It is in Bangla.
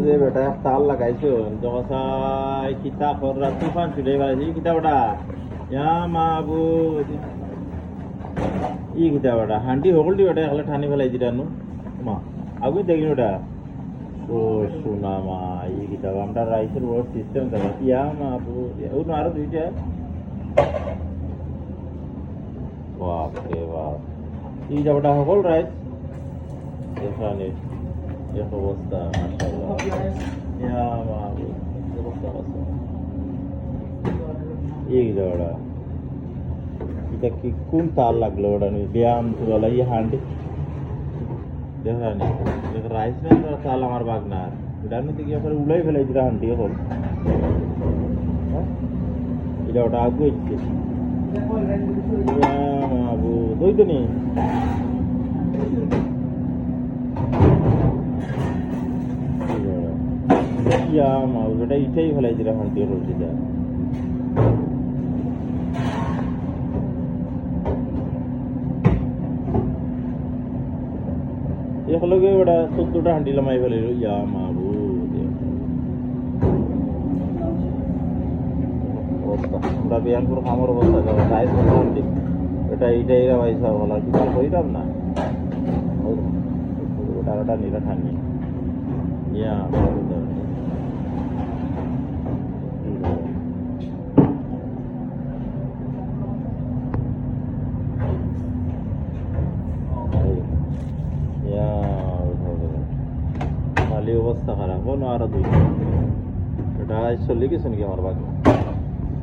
যে বেটা তাল লাগাইছো জগাসাই কিতা খররা তুফান ছুটে গেছে কিতা বেটা ইয়া মাবু ই কিতা বেটা হান্ডি হগলটি বেটা একলা ঠানি ফেলাই দিটানো মা আগুই দেখি ওটা ও সোনা মা ই কিতা আমরা রাইসের বড় সিস্টেম থাকে ইয়া মাবু ও না আরো দুইটা বাপ রে বাপ ই যাবটা হগল রাইস এখানে এক অবস্থা মাশাআল্লাহ ইয়া মাবু অবস্থা আছে এই দাঁড়া এটা কি কোন তাল লাগলো ওটা নি ব্যায়াম তোলা এই হান্ডি দেখানি দেখ রাইস না তাল আমার বাগনার এটা নিতে গিয়ে পরে উলাই ফেলাই দিরা হান্ডি হল এটা ওটা আগুয়ে ইচ্ছে ইয়া মাবু দই তো নি ইয়া মাবু এটা ইটাই ফেলাই দিরা হান্ডি হল সেটা একলগে ওটা 14টা হান্ডি লামাই ফেলে ইয়া মাবু আমরা বিয়ান করে খামার অবস্থা যাবে রাইস হান্ডি এটা এইটাই পয়সা বলা কিছু কইরাম না ওটা নিরা ঠানি ইয়া অবস্থা খারাপ আর দুই এটা চলে গেছে নাকি আমার বাকি